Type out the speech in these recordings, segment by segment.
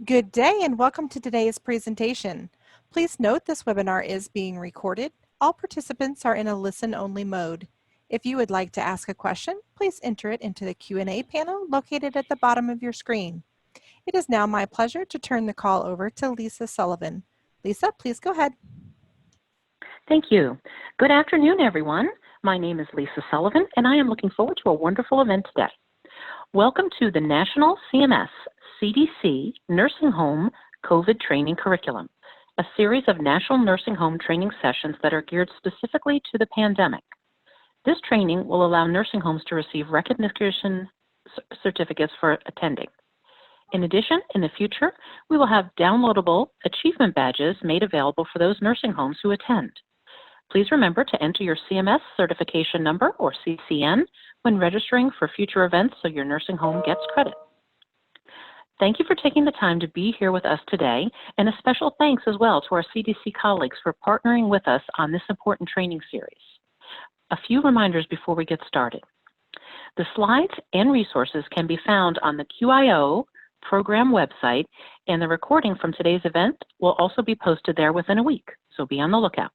Good day and welcome to today's presentation. Please note this webinar is being recorded. All participants are in a listen-only mode. If you would like to ask a question, please enter it into the Q&A panel located at the bottom of your screen. It is now my pleasure to turn the call over to Lisa Sullivan. Lisa, please go ahead. Thank you. Good afternoon, everyone. My name is Lisa Sullivan, and I am looking forward to a wonderful event today. Welcome to the National CMS CDC Nursing Home COVID Training Curriculum, a series of national nursing home training sessions that are geared specifically to the pandemic. This training will allow nursing homes to receive recognition certificates for attending. In addition, in the future, we will have downloadable achievement badges made available for those nursing homes who attend. Please remember to enter your CMS certification number, or CCN, when registering for future events so your nursing home gets credit. Thank you for taking the time to be here with us today, and a special thanks as well to our CDC colleagues for partnering with us on this important training series. A few reminders before we get started. The slides and resources can be found on the QIO program website, and the recording from today's event will also be posted there within a week, so be on the lookout.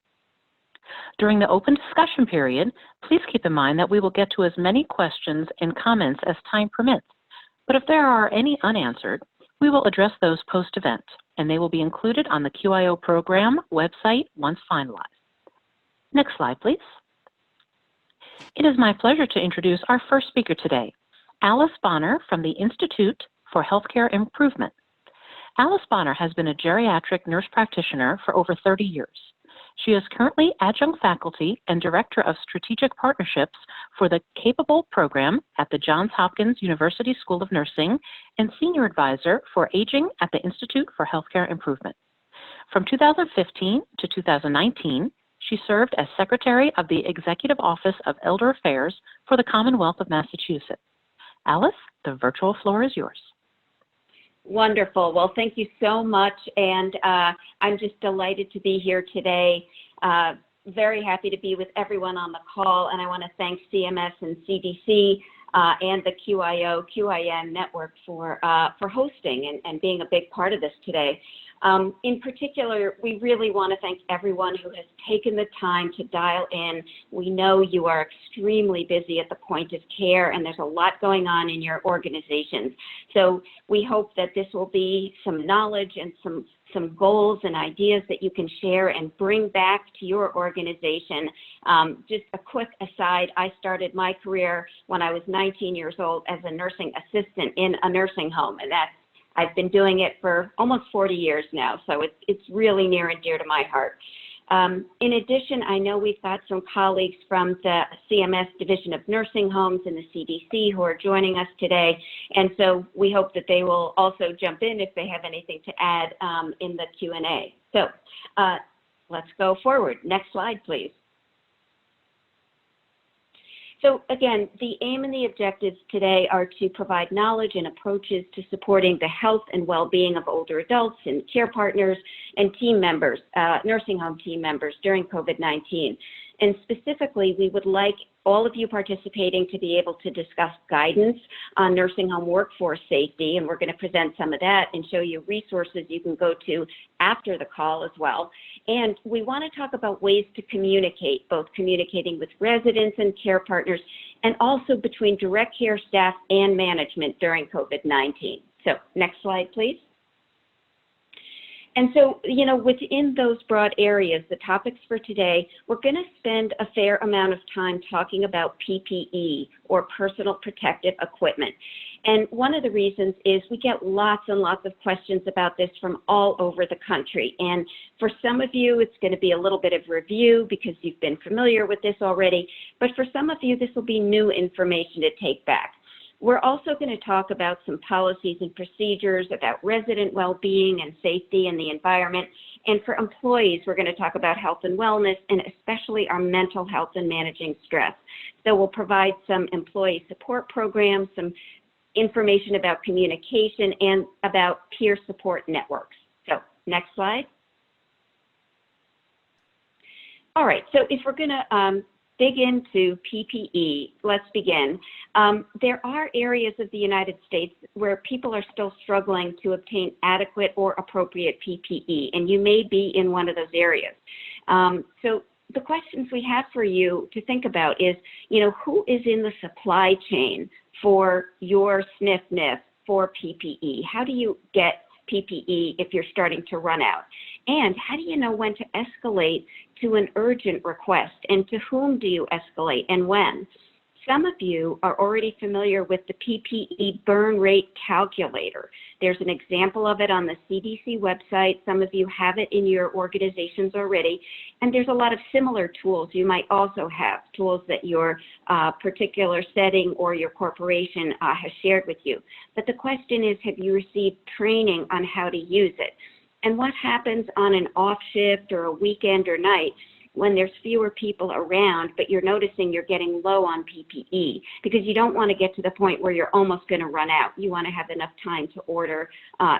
During the open discussion period, please keep in mind that we will get to as many questions and comments as time permits, but if there are any unanswered, we will address those post-event, and they will be included on the QIO program website once finalized. Next slide, please. It is my pleasure to introduce our first speaker today, Alice Bonner from the Institute for Healthcare Improvement. Alice Bonner has been a geriatric nurse practitioner for over 30 years. She is currently adjunct faculty and director of strategic partnerships for the Capable program at the Johns Hopkins University School of Nursing and senior advisor for aging at the Institute for Healthcare Improvement. From 2015 to 2019, she served as secretary of the Executive Office of Elder Affairs for the Commonwealth of Massachusetts. Alice, the virtual floor is yours. Wonderful. Well, thank you so much, and I'm just delighted to be here today. Very happy to be with everyone on the call, and I want to thank CMS and CDC and the QIN network for hosting and being a big part of this today. In particular, we really want to thank everyone who has taken the time to dial in. We know you are extremely busy at the point of care, and there's a lot going on in your organizations. So we hope that this will be some knowledge and some goals and ideas that you can share and bring back to your organization. Just a quick aside, I started my career when I was 19 years old as a nursing assistant in a nursing home, and I've been doing it for almost 40 years now, so it's really near and dear to my heart. In addition, I know we've got some colleagues from the CMS Division of Nursing Homes and the CDC who are joining us today, and so we hope that they will also jump in if they have anything to add in the Q&A. So let's go forward. Next slide, please. So again, the aim and the objectives today are to provide knowledge and approaches to supporting the health and well-being of older adults and care partners and team members, nursing home team members during COVID-19. And specifically, we would like all of you participating to be able to discuss guidance on nursing home workforce safety, and we're going to present some of that and show you resources you can go to after the call as well. And we want to talk about ways to communicate, both communicating with residents and care partners, and also between direct care staff and management during COVID-19. So next slide, please. And so, you know, within those broad areas, the topics for today, we're going to spend a fair amount of time talking about PPE, or personal protective equipment. And one of the reasons is we get lots and lots of questions about this from all over the country. And for some of you, it's going to be a little bit of review because you've been familiar with this already. But for some of you, this will be new information to take back. We're also going to talk about some policies and procedures about resident well-being and safety in the environment. And for employees, we're going to talk about health and wellness, and especially our mental health and managing stress. So we'll provide some employee support programs, some information about communication, and about peer support networks. So next slide. All right, so if we're going to dig into PPE. Let's begin. There are areas of the United States where people are still struggling to obtain adequate or appropriate PPE, and you may be in one of those areas. So the questions we have for you to think about is, who is in the supply chain for your SNF for PPE? How do you get PPE if you're starting to run out? And how do you know when to escalate to an urgent request, and to whom do you escalate and when? Some of you are already familiar with the PPE burn rate calculator. There's an example of it on the CDC website. Some of you have it in your organizations already. And there's a lot of similar tools you might also have, tools that your particular setting or your corporation has shared with you. But the question is, have you received training on how to use it? And what happens on an off shift or a weekend or night when there's fewer people around, but you're noticing you're getting low on PPE, because you don't want to get to the point where you're almost going to run out. You want to have enough time to order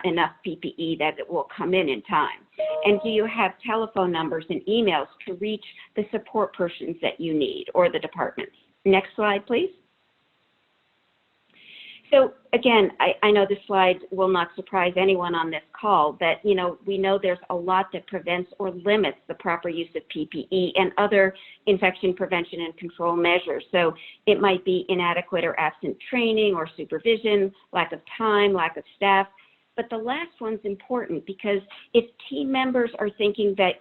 enough PPE that it will come in time. And do you have telephone numbers and emails to reach the support persons that you need or the departments? Next slide, please. So again, I know this slide will not surprise anyone on this call, but we know there's a lot that prevents or limits the proper use of PPE and other infection prevention and control measures. So it might be inadequate or absent training or supervision, lack of time, lack of staff. But the last one's important, because if team members are thinking that,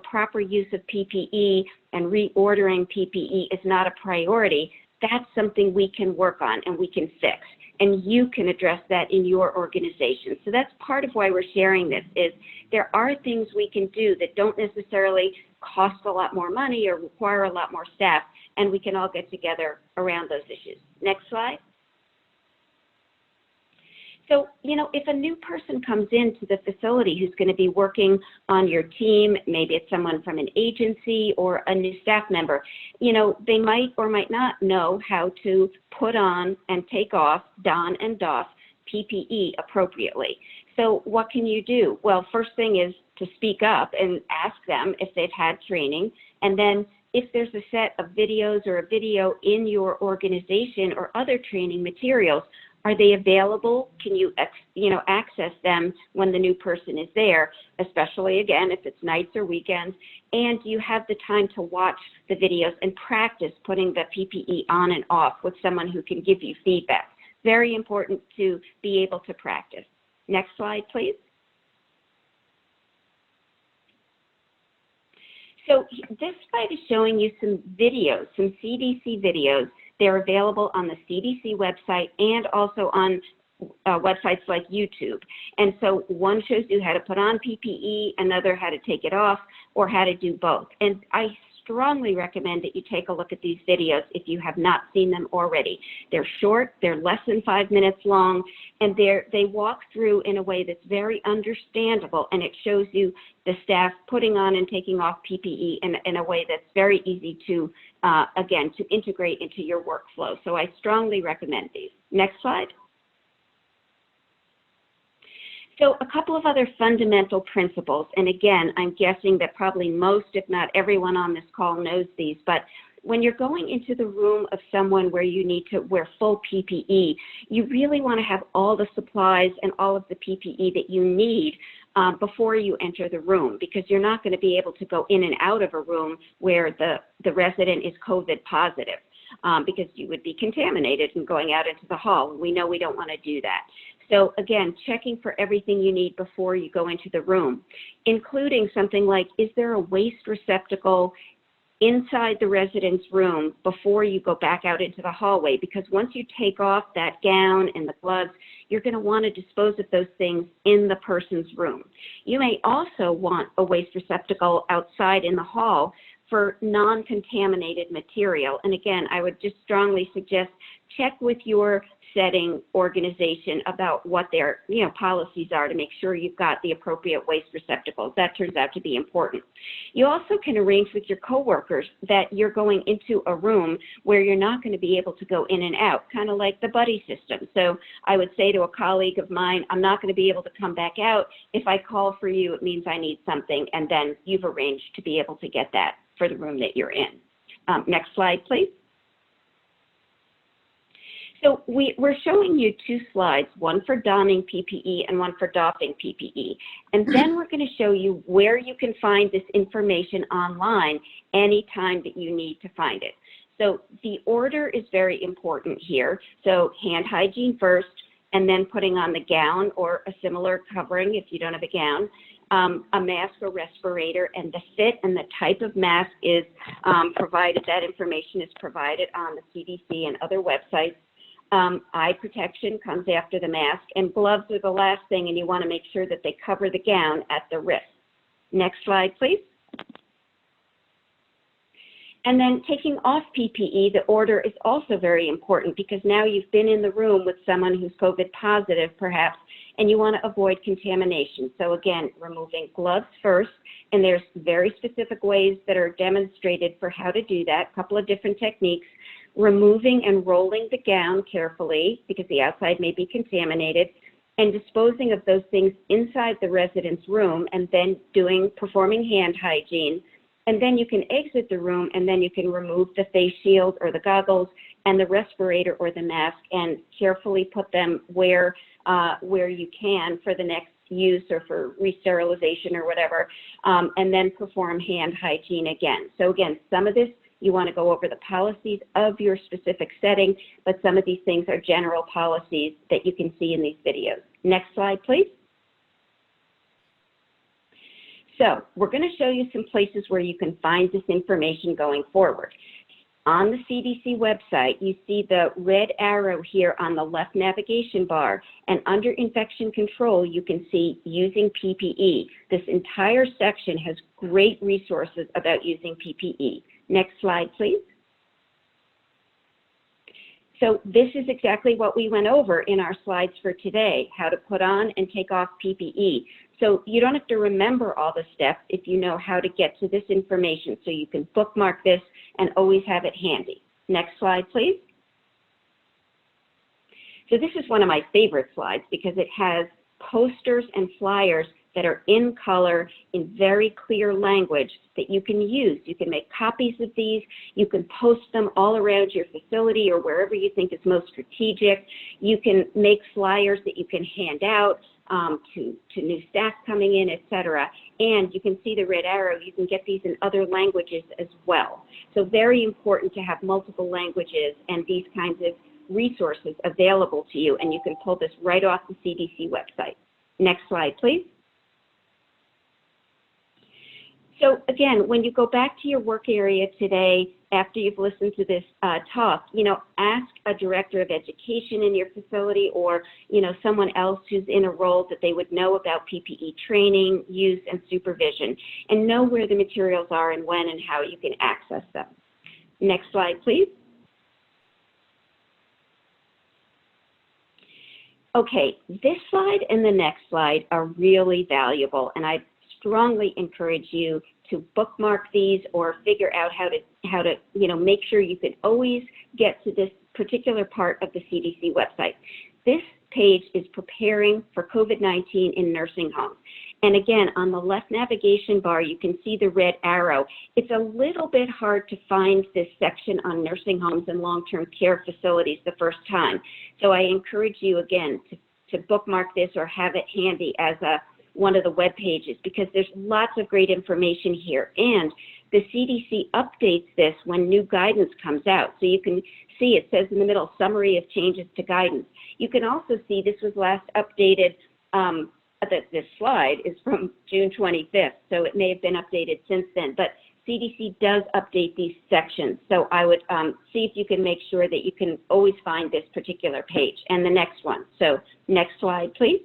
proper use of PPE and reordering PPE is not a priority, that's something we can work on and we can fix. And you can address that in your organization. So that's part of why we're sharing this, is there are things we can do that don't necessarily cost a lot more money or require a lot more staff, and we can all get together around those issues. Next slide. So, if a new person comes into the facility who's going to be working on your team, maybe it's someone from an agency or a new staff member, they might or might not know how to put on and take off, don and doff PPE appropriately. So what can you do? Well, first thing is to speak up and ask them if they've had training. And then if there's a set of videos or a video in your organization or other training materials, are they available? Can you, access them when the new person is there, especially, again, if it's nights or weekends? And do you have the time to watch the videos and practice putting the PPE on and off with someone who can give you feedback? Very important to be able to practice. Next slide, please. So this slide is showing you some videos, some CDC videos. They're available on the CDC website and also on websites like YouTube. And so one shows you how to put on PPE, another how to take it off, or how to do both. And I strongly recommend that you take a look at these videos if you have not seen them already. They're short, they're less than 5 minutes long, and they walk through in a way that's very understandable, and it shows you the staff putting on and taking off PPE in a way that's very easy to, again, to integrate into your workflow. So I strongly recommend these. Next slide. So a couple of other fundamental principles, and again, I'm guessing that probably most, if not everyone on this call knows these, but when you're going into the room of someone where you need to wear full PPE, you really want to have all the supplies and all of the PPE that you need before you enter the room, because you're not going to be able to go in and out of a room where the resident is COVID positive, because you would be contaminated and going out into the hall. We know we don't want to do that. So again, checking for everything you need before you go into the room, including something like, is there a waste receptacle inside the resident's room before you go back out into the hallway? Because once you take off that gown and the gloves, you're going to want to dispose of those things in the person's room. You may also want a waste receptacle outside in the hall for non-contaminated material. And again, I would just strongly suggest check with your setting organization about what their policies are to make sure you've got the appropriate waste receptacles. That turns out to be important. You also can arrange with your coworkers that you're going into a room where you're not going to be able to go in and out, kind of like the buddy system. So I would say to a colleague of mine, I'm not going to be able to come back out. If I call for you, it means I need something, and then you've arranged to be able to get that for the room that you're in. Next slide, please. So we're showing you two slides, one for donning PPE and one for doffing PPE. And then we're going to show you where you can find this information online anytime that you need to find it. So the order is very important here. So hand hygiene first, and then putting on the gown or a similar covering if you don't have a gown, a mask or respirator, and the fit and the type of mask is provided. That information is provided on the CDC and other websites. Eye protection comes after the mask, and gloves are the last thing, and you want to make sure that they cover the gown at the wrist. Next slide, please. And then taking off PPE, the order is also very important because now you've been in the room with someone who's COVID positive, perhaps, and you want to avoid contamination. So again, removing gloves first, and there's very specific ways that are demonstrated for how to do that, a couple of different techniques. Removing and rolling the gown carefully because the outside may be contaminated, and disposing of those things inside the resident's room, and then performing hand hygiene. And then you can exit the room, and then you can remove the face shield or the goggles and the respirator or the mask and carefully put them where you can for the next use or for re-sterilization or whatever, and then perform hand hygiene again. So again, some of this you want to go over the policies of your specific setting, but some of these things are general policies that you can see in these videos. Next slide, please. So we're going to show you some places where you can find this information going forward. On the CDC website, you see the red arrow here on the left navigation bar, and under infection control, you can see using PPE. This entire section has great resources about using PPE. Next slide, please. So this is exactly what we went over in our slides for today, how to put on and take off PPE. So you don't have to remember all the steps if you know how to get to this information. So you can bookmark this and always have it handy. Next slide, please. So this is one of my favorite slides because it has posters and flyers that are in color in very clear language that you can use. You can make copies of these. You can post them all around your facility or wherever you think is most strategic. You can make flyers that you can hand out to new staff coming in, etc. And you can see the red arrow. You can get these in other languages as well. So very important to have multiple languages and these kinds of resources available to you. And you can pull this right off the CDC website. Next slide, please. So again, when you go back to your work area today, after you've listened to this talk, ask a director of education in your facility or, someone else who's in a role that they would know about PPE training, use, and supervision, and know where the materials are and when and how you can access them. Next slide, please. Okay, this slide and the next slide are really valuable, and I strongly encourage you to bookmark these or figure out how to make sure you can always get to this particular part of the CDC website. This page is preparing for COVID-19 in nursing homes. And again, on the left navigation bar, you can see the red arrow. It's a little bit hard to find this section on nursing homes and long-term care facilities the first time. So I encourage you again to bookmark this or have it handy as one of the web pages because there's lots of great information here. And the CDC updates this when new guidance comes out. So you can see it says in the middle, summary of changes to guidance. You can also see this was last updated, this slide is from June 25th, so it may have been updated since then, but CDC does update these sections. So I would see if you can make sure that you can always find this particular page and the next one. So next slide, please.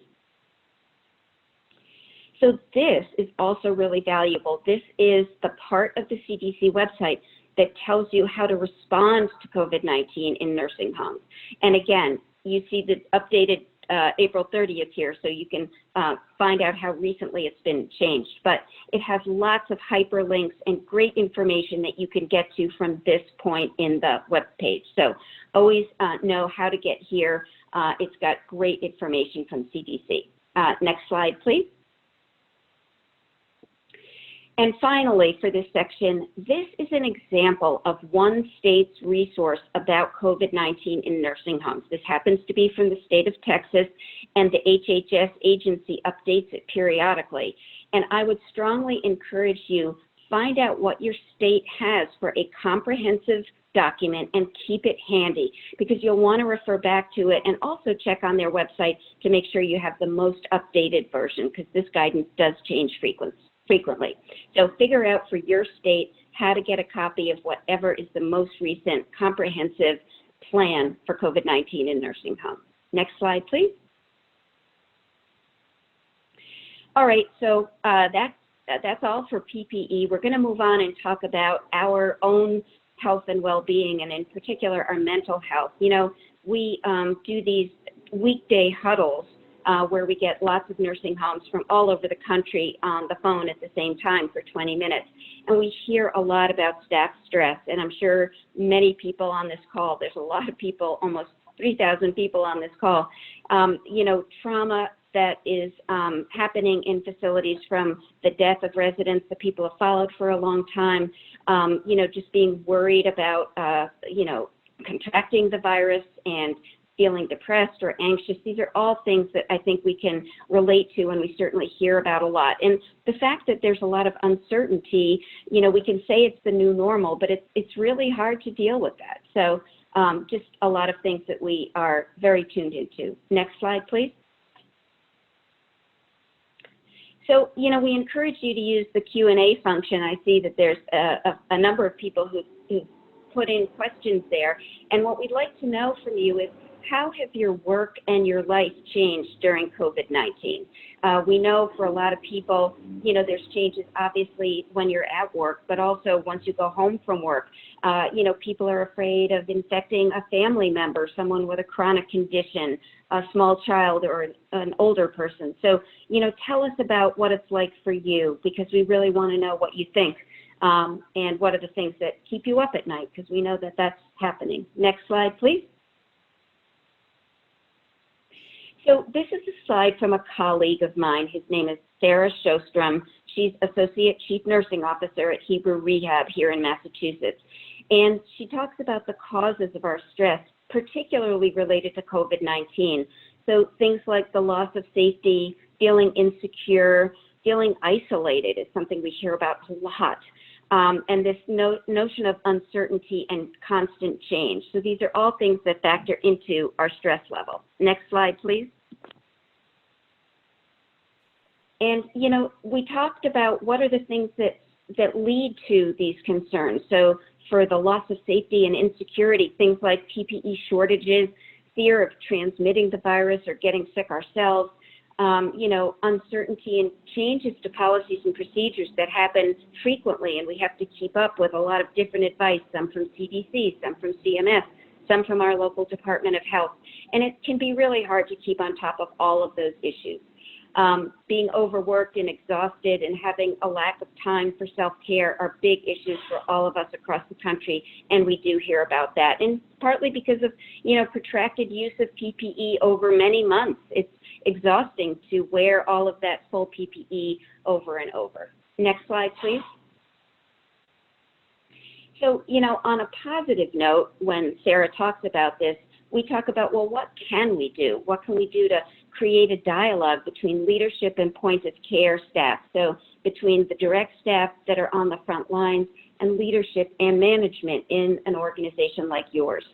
So this is also really valuable. This is the part of the CDC website that tells you how to respond to COVID-19 in nursing homes. And again, you see the updated April 30th here, so you can find out how recently it's been changed. But it has lots of hyperlinks and great information that you can get to from this point in the web page. So always know how to get here. It's got great information from CDC. Next slide, please. And finally, for this section, this is an example of one state's resource about COVID-19 in nursing homes. This happens to be from the state of Texas, and the HHS agency updates it periodically. And I would strongly encourage you, find out what your state has for a comprehensive document and keep it handy, because you'll want to refer back to it, and also check on their website to make sure you have the most updated version, because this guidance does change frequently. So figure out for your state how to get a copy of whatever is the most recent comprehensive plan for COVID-19 in nursing homes. Next slide, please. All right, so that's all for PPE. We're going to move on and talk about our own health and well-being, and in particular our mental health. You know, we do these weekday huddles where we get lots of nursing homes from all over the country on the phone at the same time for 20 minutes. And we hear a lot about staff stress, and I'm sure many people on this call, there's a lot of people, almost 3,000 people on this call, you know, trauma that is happening in facilities, from the death of residents that people have followed for a long time, you know, just being worried about, you know, contracting the virus and feeling depressed or anxious. These are all things that I think we can relate to, and we certainly hear about a lot. And the fact that there's a lot of uncertainty, you know, we can say it's the new normal, but it's really hard to deal with that. So just a lot of things that we are very tuned into. Next slide, please. So, you know, we encourage you to use the Q&A function. I see that there's a number of people who put in questions there. And what we'd like to know from you is, how have your work and your life changed during COVID-19? We know for a lot of people, you know, there's changes obviously when you're at work, but also once you go home from work. You know, people are afraid of infecting a family member, someone with a chronic condition, a small child, or an older person. So, you know, tell us about what it's like for you, because we really want to know what you think, and what are the things that keep you up at night, because we know that that's happening. Next slide, please. So this is a slide from a colleague of mine. His name is Sarah Shostrom. She's Associate Chief Nursing Officer at Hebrew Rehab here in Massachusetts. And she talks about the causes of our stress, particularly related to COVID-19. So things like the loss of safety, feeling insecure, feeling isolated is something we hear about a lot. And this notion of uncertainty and constant change. So these are all things that factor into our stress level. Next slide, please. And, you know, we talked about what are the things that lead to these concerns. So for the loss of safety and insecurity, things like PPE shortages, fear of transmitting the virus or getting sick ourselves, you know, uncertainty and changes to policies and procedures that happen frequently, and we have to keep up with a lot of different advice, some from CDC, some from CMS, some from our local Department of Health. And it can be really hard to keep on top of all of those issues. Being overworked and exhausted and having a lack of time for self-care are big issues for all of us across the country, and we do hear about that. And partly because of, you know, protracted use of PPE over many months. It's exhausting to wear all of that full PPE over and over. Next slide, please. So, you know, on a positive note, when Sarah talks about this, we talk about, well, what can we do? What can we do to create a dialogue between leadership and point of care staff? So between the direct staff that are on the front lines and leadership and management in an organization like yours.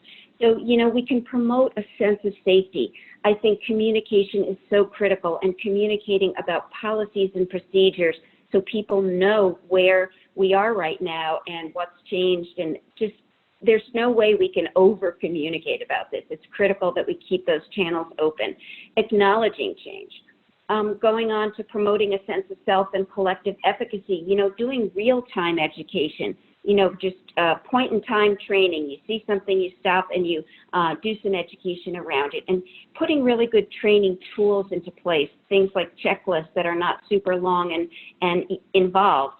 So, you know, we can promote a sense of safety. I think communication is so critical, and communicating about policies and procedures so people know where we are right now and what's changed, and just there's no way we can over-communicate about this. It's critical that we keep those channels open. Acknowledging change. Going on to promoting a sense of self and collective efficacy, you know, doing real-time education, you know, just point-in-time training. You see something, you stop and you do some education around it, and putting really good training tools into place, things like checklists that are not super long and involved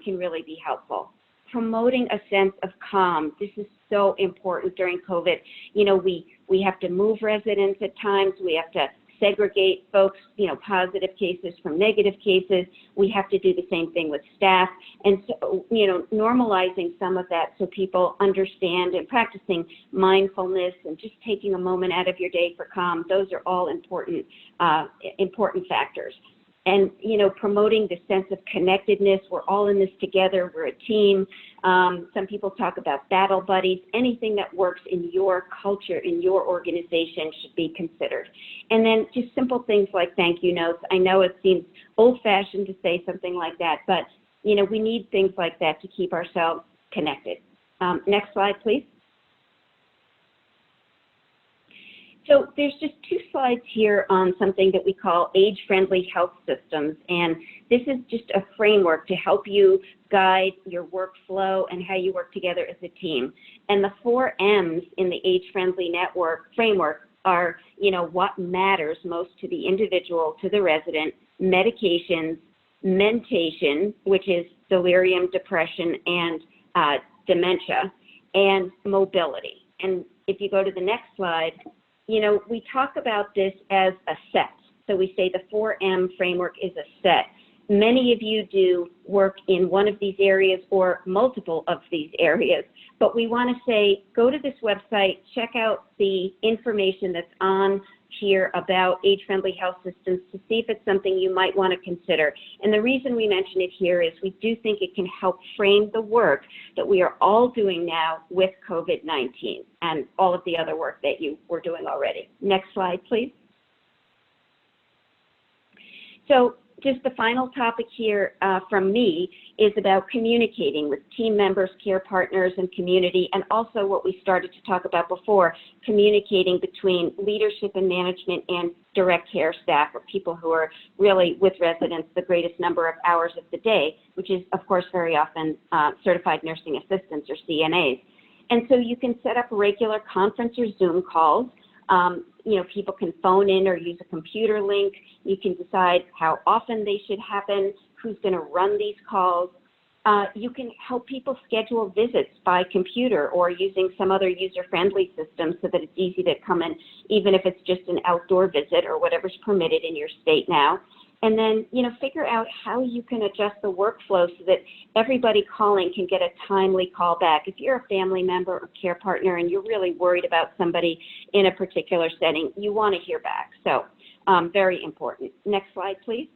can really be helpful. Promoting a sense of calm. This is so important during COVID. You know, we have to move residents at times. We have to segregate folks, positive cases from negative cases. We have to do the same thing with staff. And so, normalizing some of that so people understand, and practicing mindfulness and just taking a moment out of your day for calm. Those are all important factors. And, promoting the sense of connectedness. We're all in this together. We're a team. Some people talk about battle buddies. Anything that works in your culture, in your organization, should be considered. And then just simple things like thank you notes. I know it seems old-fashioned to say something like that, but, we need things like that to keep ourselves connected. Next slide, please. So there's just 2 slides here on something that we call age-friendly health systems, and this is just a framework to help you guide your workflow and how you work together as a team. And the 4 M's in the age-friendly network framework are, what matters most to the individual, to the resident, medications, mentation, which is delirium, depression, and dementia, and mobility. And if you go to the next slide, we talk about this as a set. So we say the 4M framework is a set. Many of you do work in one of these areas or multiple of these areas, but we want to say, go to this website, check out the information that's on here about age-friendly health systems to see if it's something you might want to consider. And the reason we mention it here is we do think it can help frame the work that we are all doing now with COVID-19 and all of the other work that you were doing already. Next slide, please. So just the final topic here from me is about communicating with team members, care partners, and community, and also what we started to talk about before, communicating between leadership and management and direct care staff, or people who are really with residents the greatest number of hours of the day, which is, of course, very often certified nursing assistants, or CNAs. And so you can set up regular conference or Zoom calls. People can phone in or use a computer link. You can decide how often they should happen, who's going to run these calls. You can help people schedule visits by computer or using some other user-friendly system so that it's easy to come in, even if it's just an outdoor visit or whatever's permitted in your state now. And then, figure out how you can adjust the workflow so that everybody calling can get a timely call back. If you're a family member or care partner and you're really worried about somebody in a particular setting, you want to hear back. So very important. Next slide, please.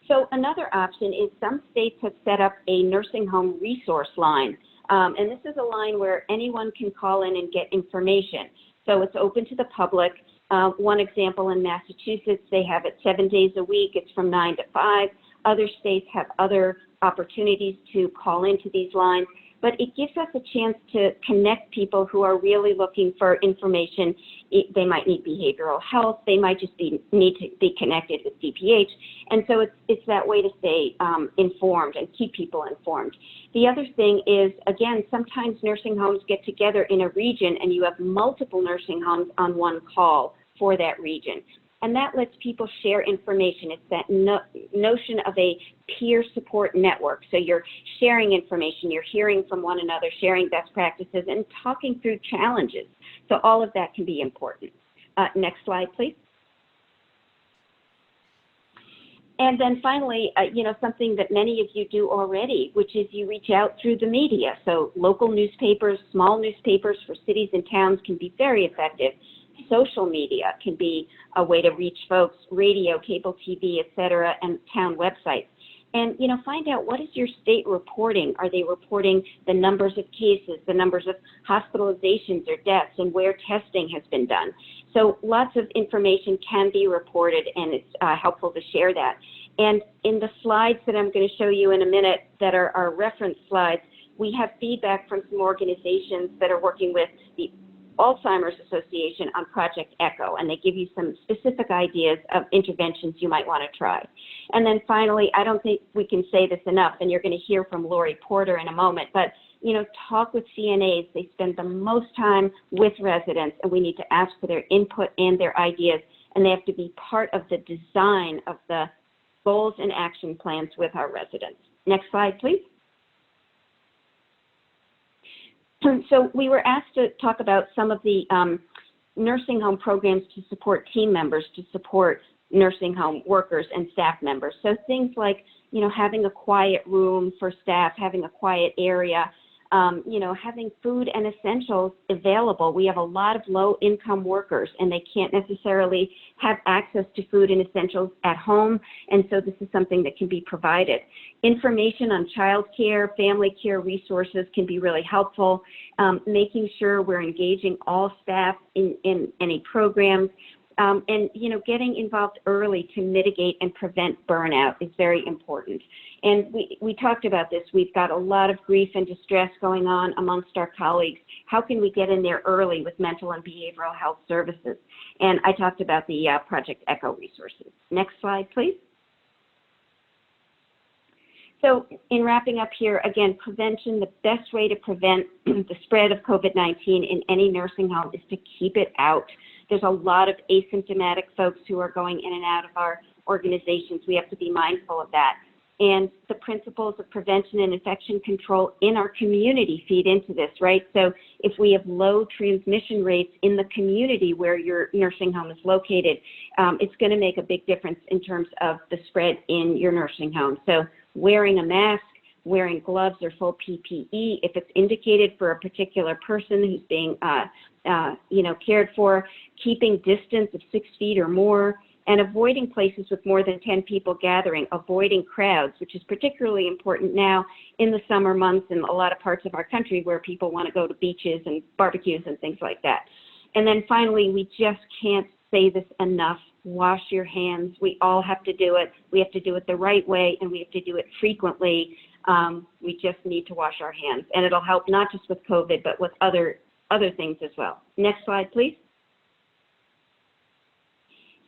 So another option is some states have set up a nursing home resource line. And this is a line where anyone can call in and get information. So it's open to the public. One example in Massachusetts, they have it 7 days a week. It's from 9 to 5. Other states have other opportunities to call into these lines. But it gives us a chance to connect people who are really looking for information. They might need behavioral health. They might just need to be connected with DPH. And so it's that way to stay informed and keep people informed. The other thing is, again, sometimes nursing homes get together in a region and you have multiple nursing homes on one call for that region. And that lets people share information. It's that notion of a peer support network. So you're sharing information, you're hearing from one another, sharing best practices, and talking through challenges. So all of that can be important. Next slide, please. And then finally, something that many of you do already, which is you reach out through the media. So local newspapers, small newspapers for cities and towns can be very effective. Social media can be a way to reach folks, radio, cable TV, et cetera, and town websites. And, find out, what is your state reporting? Are they reporting the numbers of cases, the numbers of hospitalizations or deaths, and where testing has been done? So lots of information can be reported, and it's helpful to share that. And in the slides that I'm going to show you in a minute that are our reference slides, we have feedback from some organizations that are working with the Alzheimer's Association on Project ECHO, and they give you some specific ideas of interventions you might want to try. And then finally, I don't think we can say this enough, and you're going to hear from Lori Porter in a moment, but talk with CNAs. They spend the most time with residents, and we need to ask for their input and their ideas, and they have to be part of the design of the goals and action plans with our residents. Next slide, please. So we were asked to talk about some of the nursing home programs to support team members, to support nursing home workers and staff members. So things like, you know, having a quiet room for staff, having a quiet area, you know, having food and essentials available. We have a lot of low-income workers, and they can't necessarily have access to food and essentials at home, and so this is something that can be provided. Information on child care, family care resources can be really helpful. Making sure we're engaging all staff in any programs. And, you know, getting involved early to mitigate and prevent burnout is very important. And we talked about this. We've got a lot of grief and distress going on amongst our colleagues. How can we get in there early with mental and behavioral health services? And I talked about the Project ECHO resources. Next slide, please. So in wrapping up here, again, prevention, the best way to prevent the spread of COVID-19 in any nursing home is to keep it out. There's a lot of asymptomatic folks who are going in and out of our organizations. We have to be mindful of that. And the principles of prevention and infection control in our community feed into this, right? So if we have low transmission rates in the community where your nursing home is located, it's going to make a big difference in terms of the spread in your nursing home. So wearing a mask, wearing gloves or full PPE, if it's indicated for a particular person who's being you know, cared for, keeping distance of 6 feet or more, and avoiding places with more than 10 people gathering, avoiding crowds, which is particularly important now in the summer months in a lot of parts of our country where people want to go to beaches and barbecues and things like that. And then finally, we just can't say this enough. Wash your hands. We all have to do it. We have to do it the right way, and we have to do it frequently. We just need to wash our hands, and it'll help not just with COVID, but with other things as well. Next slide, please.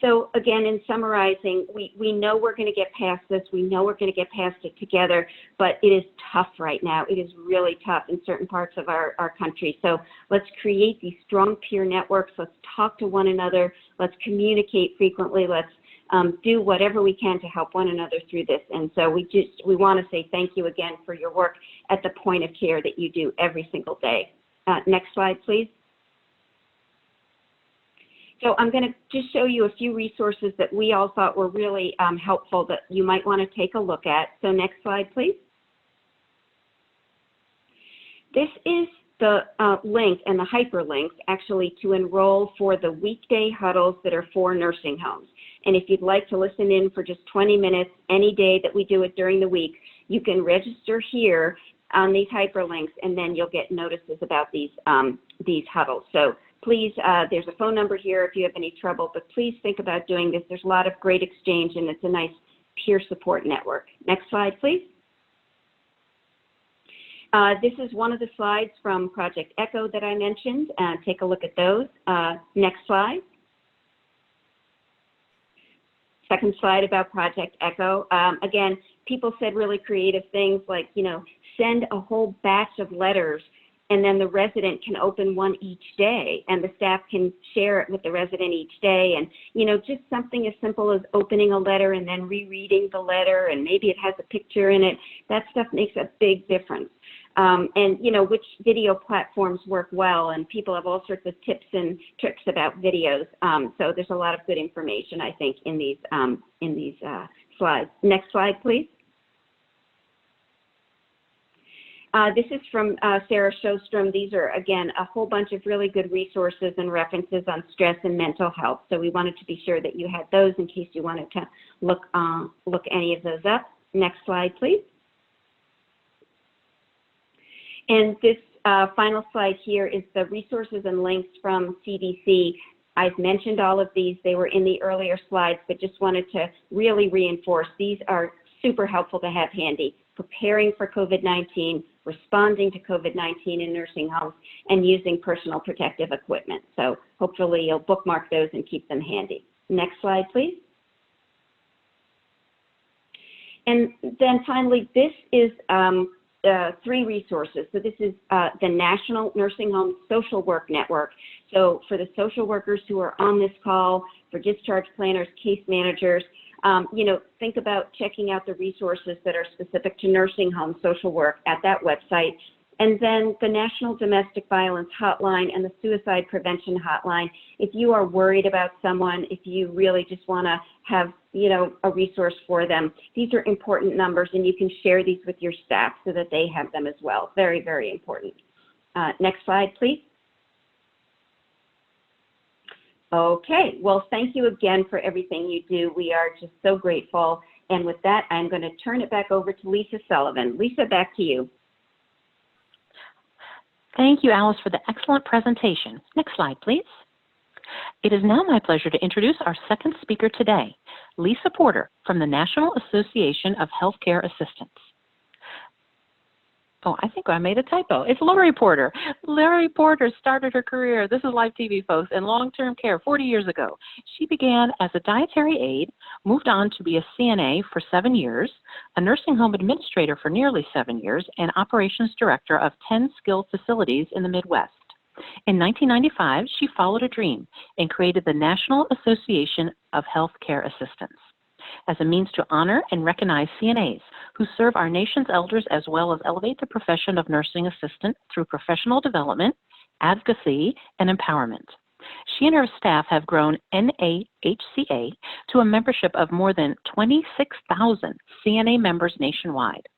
So again, in summarizing, we know we're going to get past this. We know we're going to get past it together, but it is tough right now. It is really tough in certain parts of our country. So let's create these strong peer networks. Let's talk to one another. Let's communicate frequently. Let's do whatever we can to help one another through this. And so we want to say thank you again for your work at the point of care that you do every single day. Next slide, please. So I'm going to just show you a few resources that we all thought were really helpful that you might want to take a look at. So next slide, please. This is the link and the hyperlink actually to enroll for the weekday huddles that are for nursing homes. And if you'd like to listen in for just 20 minutes any day that we do it during the week, you can register here on these hyperlinks, and then you'll get notices about these huddles. So please, there's a phone number here if you have any trouble, but please think about doing this. There's a lot of great exchange, and it's a nice peer support network. Next slide, please. This is one of the slides from Project ECHO that I mentioned. Take a look at those. Next slide. Second slide about Project ECHO. Again, people said really creative things like, you know, send a whole batch of letters, and then the resident can open one each day, and the staff can share it with the resident each day. And, you know, just something as simple as opening a letter and then rereading the letter, and maybe it has a picture in it. That stuff makes a big difference. And, you know, which video platforms work well, and people have all sorts of tips and tricks about videos. So there's a lot of good information, I think, in these slides. Next slide, please. This is from Sarah Sjostrom. These are, again, a whole bunch of really good resources and references on stress and mental health. So we wanted to be sure that you had those in case you wanted to look any of those up. Next slide, please. And this final slide here is the resources and links from CDC. I've mentioned all of these. They were in the earlier slides, but just wanted to really reinforce these are super helpful to have handy. Preparing for COVID-19, responding to COVID-19 in nursing homes, and using personal protective equipment. So hopefully you'll bookmark those and keep them handy. Next slide, please. And then finally, this is 3 resources. So this is the National Nursing Home Social Work Network. So for the social workers who are on this call, for discharge planners, case managers, you know, think about checking out the resources that are specific to nursing home social work at that website. And then the National Domestic Violence Hotline and the Suicide Prevention Hotline. If you are worried about someone, if you really just want to have, a resource for them, these are important numbers, and you can share these with your staff so that they have them as well. Very, very important. Next slide, please. Okay, well, thank you again for everything you do. We are just so grateful. And with that, I'm going to turn it back over to Lisa Sullivan. Lisa, back to you. Thank you, Alice, for the excellent presentation. Next slide, please. It is now my pleasure to introduce our second speaker today, Lisa Porter from the National Association of Healthcare Assistants. Oh, I think I made a typo. It's Lori Porter. Lori Porter started her career, this is live TV, folks, in long-term care 40 years ago. She began as a dietary aide, moved on to be a CNA for 7 years, a nursing home administrator for nearly 7 years, and operations director of 10 skilled facilities in the Midwest. In 1995, she followed a dream and created the National Association of Healthcare Assistants as a means to honor and recognize CNAs who serve our nation's elders, as well as elevate the profession of nursing assistant through professional development, advocacy, and empowerment. She and her staff have grown NAHCA to a membership of more than 26,000 CNA members nationwide.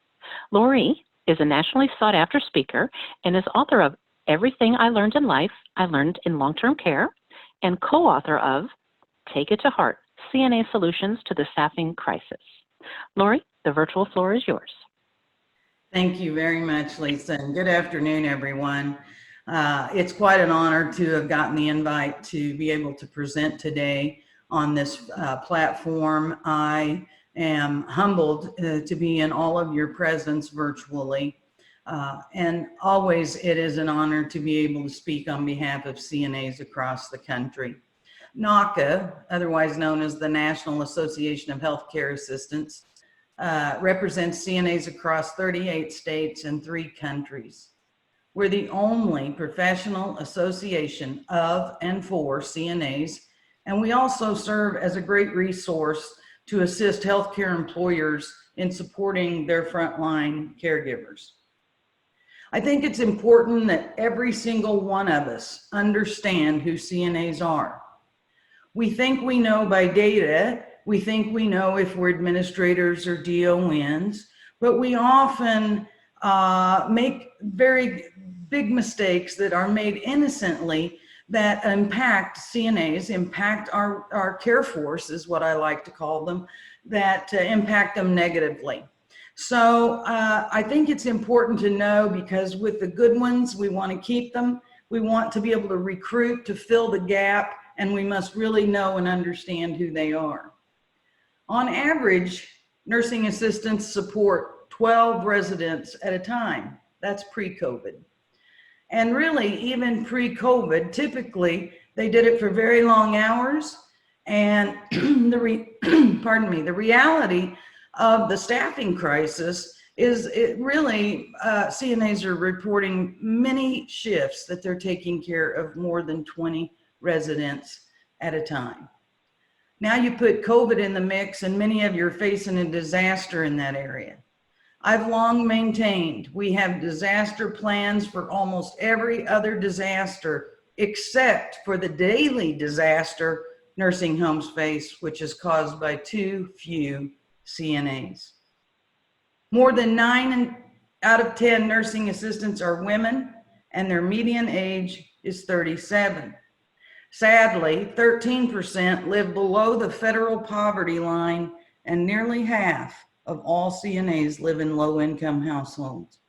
Lori is a nationally sought-after speaker and is author of Everything I Learned in Life, I Learned in Long-Term Care, and co-author of Take It to Heart, CNA Solutions to the Staffing Crisis. Lori, the virtual floor is yours. Thank you very much, Lisa, and good afternoon, everyone. It's quite an honor to have gotten the invite to be able to present today on this platform. I am humbled to be in all of your presence virtually. And always it is an honor to be able to speak on behalf of CNAs across the country. NAHCA, otherwise known as the National Association of Healthcare Assistants, represents CNAs across 38 states and 3 countries. We're the only professional association of and for CNAs, and we also serve as a great resource to assist healthcare employers in supporting their frontline caregivers. I think it's important that every single one of us understand who CNAs are. We think we know by data, we think we know if we're administrators or DONs, but we often make very big mistakes that are made innocently that impact CNAs, impact our care force is what I like to call them, that impact them negatively. So I think it's important to know, because with the good ones, we want to keep them. We want to be able to recruit to fill the gap, and we must really know and understand who they are. On average, nursing assistants support 12 residents at a time. That's pre-COVID. And really, even pre-COVID, typically they did it for very long hours. And the reality of the staffing crisis is CNAs are reporting many shifts that they're taking care of more than 20 residents at a time. Now you put COVID in the mix, and many of you are facing a disaster in that area. I've long maintained we have disaster plans for almost every other disaster except for the daily disaster nursing homes face, which is caused by too few CNAs. More than 9 out of 10 nursing assistants are women, and their median age is 37. Sadly, 13% live below the federal poverty line, and nearly half of all CNAs live in low-income households.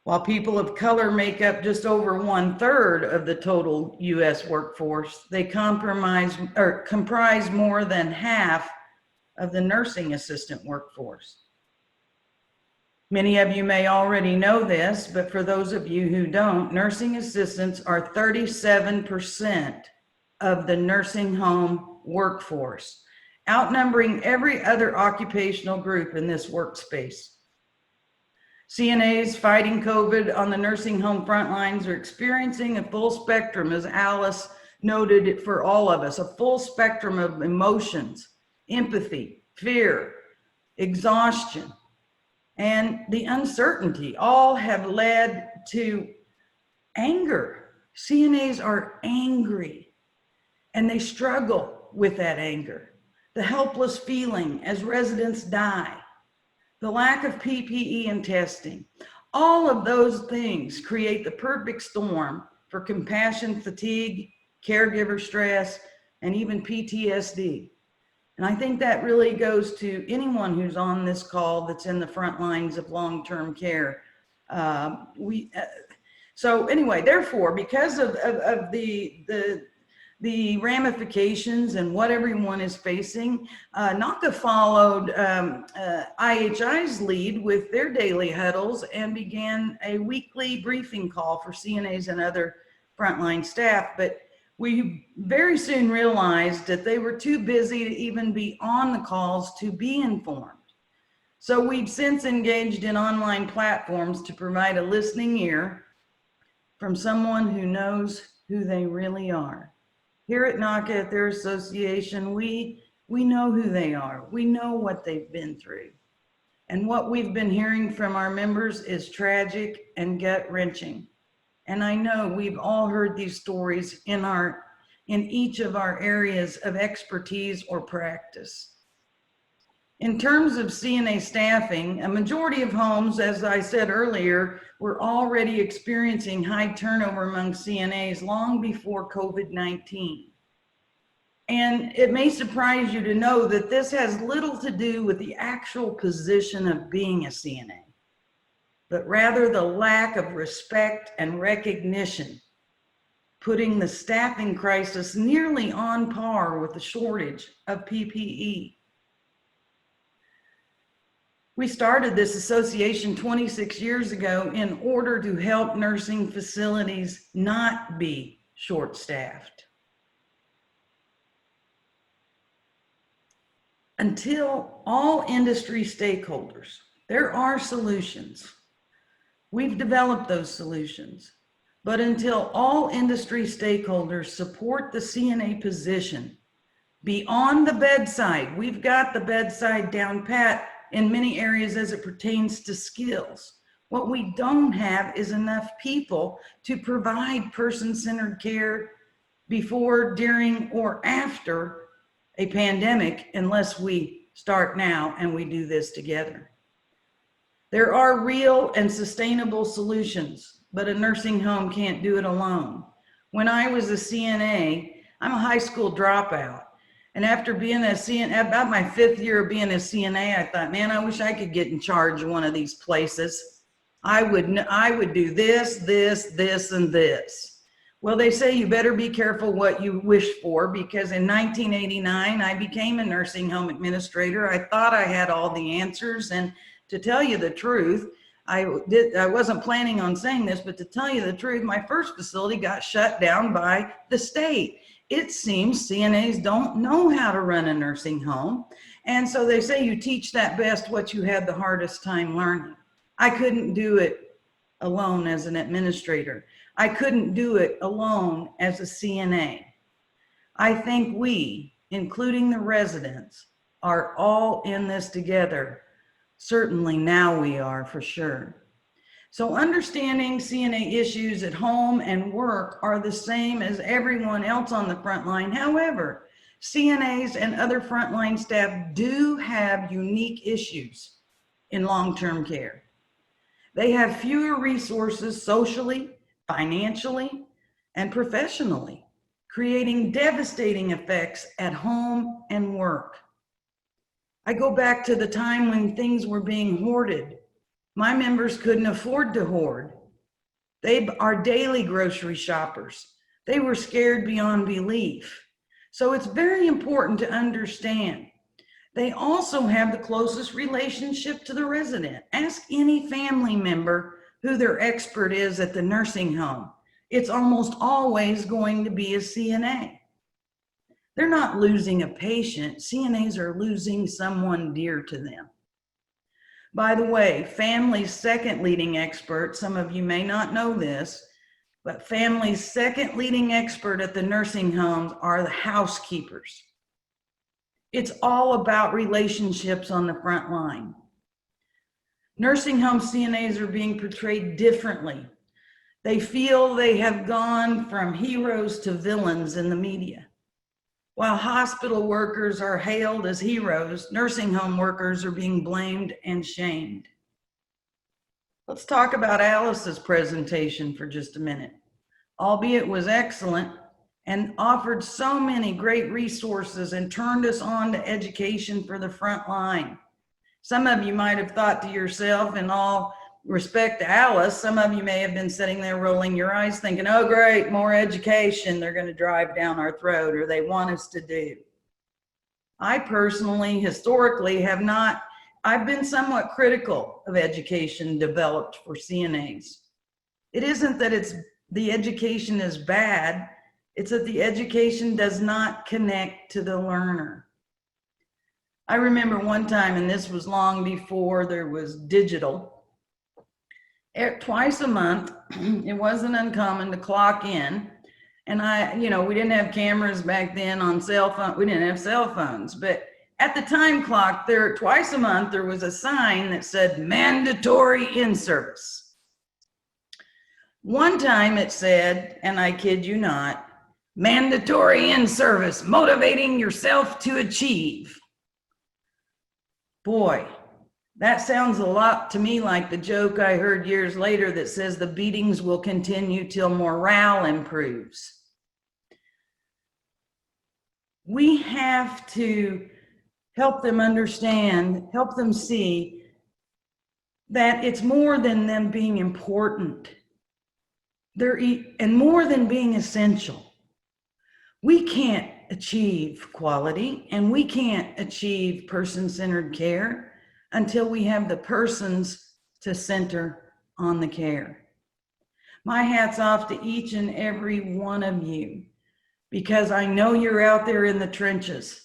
While people of color make up just over 1/3 of the total U.S. workforce, they comprise more than half of the nursing assistant workforce. Many of you may already know this, but for those of you who don't, nursing assistants are 37% of the nursing home workforce, outnumbering every other occupational group in this workspace. CNAs fighting COVID on the nursing home front lines are experiencing a full spectrum, as Alice noted it for all of us, a full spectrum of emotions, empathy, fear, exhaustion. and the uncertainty all have led to anger. CNAs are angry and they struggle with that anger. The helpless feeling as residents die, the lack of PPE and testing, all of those things create the perfect storm for compassion fatigue, caregiver stress, and even PTSD. And I think that really goes to anyone who's on this call that's in the front lines of long-term care. So anyway, therefore, because of the ramifications and what everyone is facing, NACA followed IHI's lead with their daily huddles and began a weekly briefing call for CNAs and other frontline staff. But we very soon realized that they were too busy to even be on the calls to be informed. So we've since engaged in online platforms to provide a listening ear from someone who knows who they really are. Here at NACA, at their association, we know who they are. We know what they've been through. And what we've been hearing from our members is tragic and gut-wrenching. And I know we've all heard these stories in each of our areas of expertise or practice. In terms of CNA staffing, a majority of homes, as I said earlier, were already experiencing high turnover among CNAs long before COVID-19. And it may surprise you to know that this has little to do with the actual position of being a CNA, but rather the lack of respect and recognition, putting the staffing crisis nearly on par with the shortage of PPE. We started this association 26 years ago in order to help nursing facilities not be short-staffed. Until all industry stakeholders, there are solutions. We've developed those solutions. But until all industry stakeholders support the CNA position, beyond the bedside, we've got the bedside down pat in many areas as it pertains to skills. What we don't have is enough people to provide person-centered care before, during, or after a pandemic, unless we start now and we do this together. There are real and sustainable solutions, but a nursing home can't do it alone. When I was a CNA, I'm a high school dropout. And after being a CNA, about my 5th year of being a CNA, I thought, man, I wish I could get in charge of one of these places. I would do this, and this. Well, they say you better be careful what you wish for, because in 1989, I became a nursing home administrator. I thought I had all the answers. And to tell you the truth, I wasn't planning on saying this, but to tell you the truth, my first facility got shut down by the state. It seems CNAs don't know how to run a nursing home. And so they say you teach that best what you had the hardest time learning. I couldn't do it alone as an administrator. I couldn't do it alone as a CNA. I think we, including the residents, are all in this together. Certainly now we are, for sure. So understanding CNA issues at home and work are the same as everyone else on the front line. However, CNAs and other frontline staff do have unique issues in long-term care. They have fewer resources socially, financially, and professionally, creating devastating effects at home and work. I go back to the time when things were being hoarded. My members couldn't afford to hoard. They are daily grocery shoppers. They were scared beyond belief. So it's very important to understand. They also have the closest relationship to the resident. Ask any family member who their expert is at the nursing home. It's almost always going to be a CNA. They're not losing a patient. CNAs are losing someone dear to them. By the way, family's second leading expert, some of you may not know this, but family's second leading expert at the nursing homes are the housekeepers. It's all about relationships on the front line. Nursing home CNAs are being portrayed differently. They feel they have gone from heroes to villains in the media. While hospital workers are hailed as heroes, nursing home workers are being blamed and shamed. Let's talk about Alice's presentation for just a minute. Albeit was excellent and offered so many great resources and turned us on to education for the front line. Some of you might have thought to yourself, in all respect to Alice, some of you may have been sitting there rolling your eyes thinking, oh great, more education they're going to drive down our throat or they want us to do. I personally, historically, I've been somewhat critical of education developed for CNAs. It isn't that the education is bad, it's that the education does not connect to the learner. I remember one time, and this was long before there was digital, twice a month, it wasn't uncommon to clock in. And we didn't have cameras back then on cell phone. We didn't have cell phones, but at the time clock there, twice a month, there was a sign that said mandatory in-service. One time it said, and I kid you not, mandatory in-service, motivating yourself to achieve. Boy, that sounds a lot to me like the joke I heard years later that says the beatings will continue till morale improves. We have to help them understand, help them see that it's more than them being important. And more than being essential. We can't achieve quality and we can't achieve person-centered care until we have the persons to center on the care. My hat's off to each and every one of you, because I know you're out there in the trenches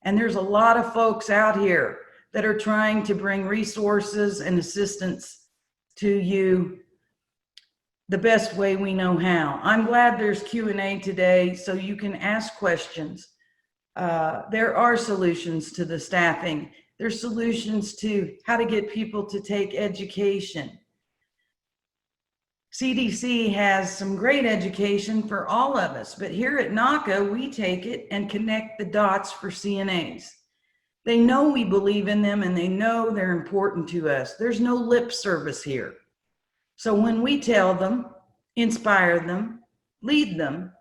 and there's a lot of folks out here that are trying to bring resources and assistance to you the best way we know how. I'm glad there's Q&A today so you can ask questions. There are solutions to the staffing. There's solutions to how to get people to take education. CDC has some great education for all of us, but here at NACA, we take it and connect the dots for CNAs. They know we believe in them and they know they're important to us. There's no lip service here. So when we tell them, inspire them, lead them,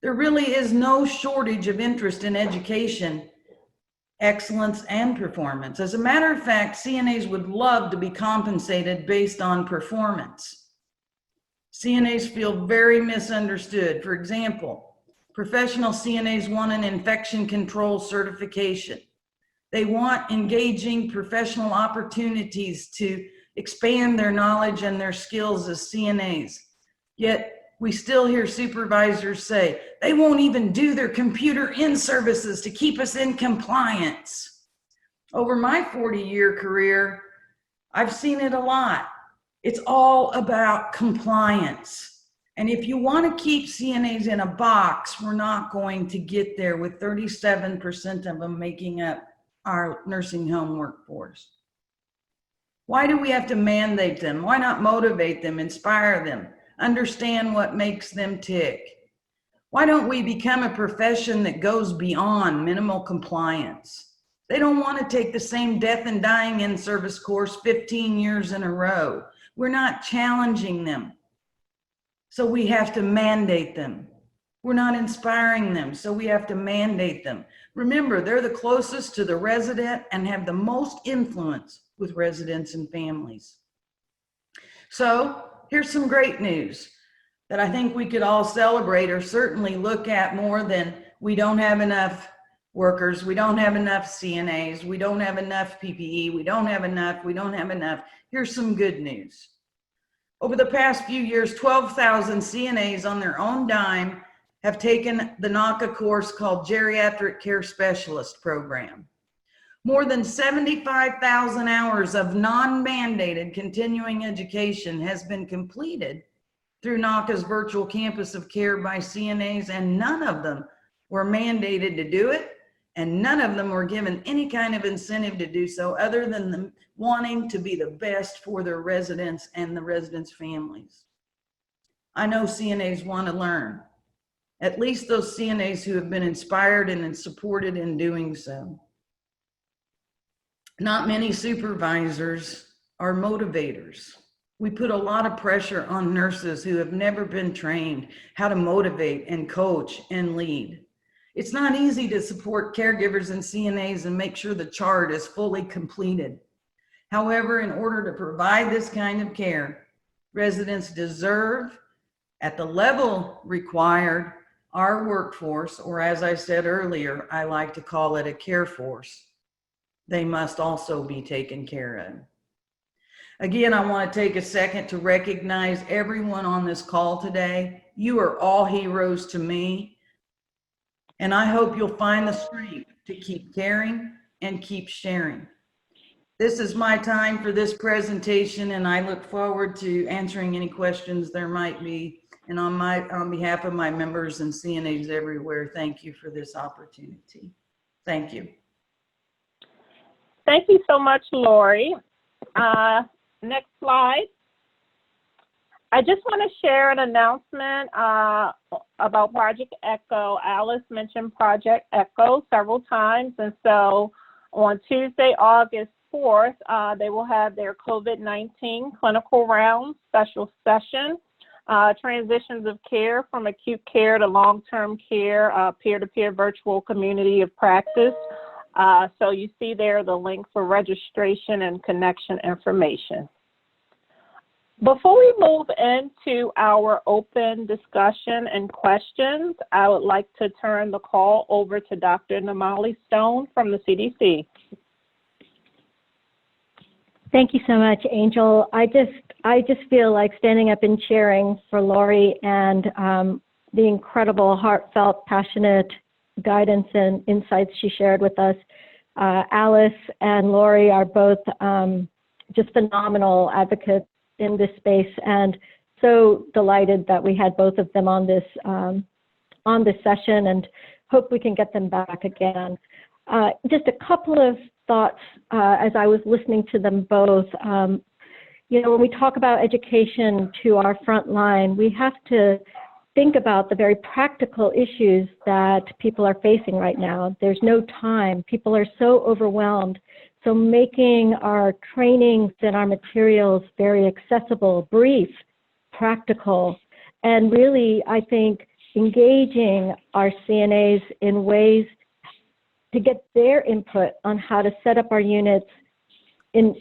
there really is no shortage of interest in education, excellence, and performance. As a matter of fact, CNAs would love to be compensated based on performance. CNAs feel very misunderstood. For example, professional CNAs want an infection control certification. They want engaging professional opportunities to expand their knowledge and their skills as CNAs. Yet we still hear supervisors say, they won't even do their computer in-services to keep us in compliance. Over my 40-year career, I've seen it a lot. It's all about compliance. And if you want to keep CNAs in a box, we're not going to get there with 37% of them making up our nursing home workforce. Why do we have to mandate them? Why not motivate them, inspire them, understand what makes them tick? Why don't we become a profession that goes beyond minimal compliance? They don't want to take the same death and dying in-service course 15 years in a row. We're not challenging them, so we have to mandate them. We're not inspiring them, so we have to mandate them. Remember, they're the closest to the resident and have the most influence with residents and families. So here's some great news that I think we could all celebrate or certainly look at more than we don't have enough workers, we don't have enough CNAs, we don't have enough PPE, we don't have enough. Here's some good news. Over the past few years, 12,000 CNAs on their own dime have taken the NACA course called Geriatric Care Specialist Program. More than 75,000 hours of non-mandated continuing education has been completed through NACA's virtual campus of care by CNAs, and none of them were mandated to do it, And none of them were given any kind of incentive to do so other than them wanting to be the best for their residents and the residents' families. I know CNAs want to learn, at least those CNAs who have been inspired and supported in doing so. Not many supervisors are motivators. We put a lot of pressure on nurses who have never been trained how to motivate and coach and lead. It's not easy to support caregivers and CNAs and make sure the chart is fully completed. However, in order to provide this kind of care, residents deserve, at the level required, our workforce, or as I said earlier, I like to call it a care force. They must also be taken care of. Again, I want to take a second to recognize everyone on this call today. You are all heroes to me. And I hope you'll find the strength to keep caring and keep sharing. This is my time for this presentation, and I look forward to answering any questions there might be. And on behalf of my members and CNAs everywhere, thank you for this opportunity. Thank you. Thank you so much, Lori. Next slide. I just want to share an announcement about Project ECHO. Alice mentioned Project ECHO several times, and so on Tuesday, August 4th, they will have their COVID-19 clinical round special session, transitions of care from acute care to long-term care, peer-to-peer virtual community of practice. So you see there the link for registration and connection information. Before we move into our open discussion and questions, I would like to turn the call over to Dr. Namali Stone from the CDC. Thank you so much, Angel. I just feel like standing up and cheering for Lori and the incredible, heartfelt, passionate guidance and insights she shared with us. Alice and Lori are both just phenomenal advocates in this space, and so delighted that we had both of them on this session, and hope we can get them back again. Just a couple of thoughts as I was listening to them both. You know, when we talk about education to our front line, we have to think about the very practical issues that people are facing right now. There's no time. People are so overwhelmed. So making our trainings and our materials very accessible, brief, practical, and really, I think, engaging our CNAs in ways to get their input on how to set up our units and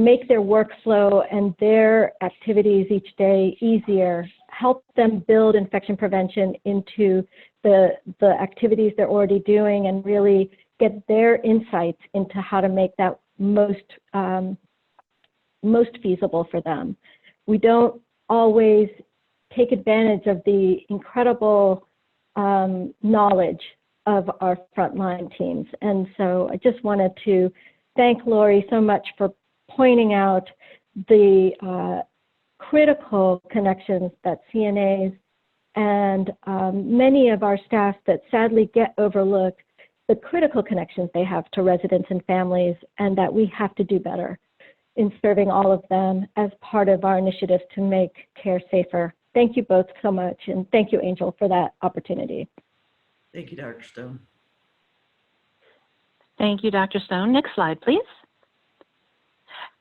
make their workflow and their activities each day easier, help them build infection prevention into the activities they're already doing, and really get their insights into how to make that most feasible for them. We don't always take advantage of the incredible knowledge of our frontline teams. And so I just wanted to thank Lori so much for pointing out the critical connections that CNAs and many of our staff that sadly get overlooked, the critical connections they have to residents and families, and that we have to do better in serving all of them as part of our initiative to make care safer. Thank you both so much, and thank you, Angel, for that opportunity. Thank you, Dr. Stone. Thank you, Dr. Stone. Next slide, please.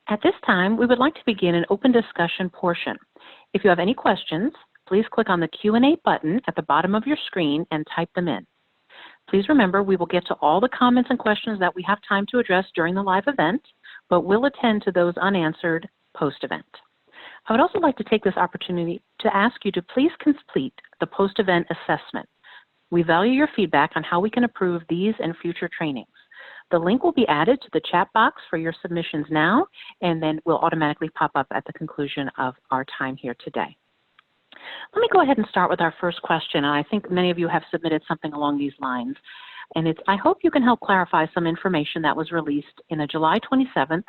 At this time, we would like to begin an open discussion portion. If you have any questions, please click on the Q&A button at the bottom of your screen and type them in. Please remember, we will get to all the comments and questions that we have time to address during the live event, but we'll attend to those unanswered post-event. I would also like to take this opportunity to ask you to please complete the post-event assessment. We value your feedback on how we can improve these and future trainings. The link will be added to the chat box for your submissions now, and then will automatically pop up at the conclusion of our time here today. Let me go ahead and start with our first question, and I think many of you have submitted something along these lines. And it's, I hope you can help clarify some information that was released in a July 27th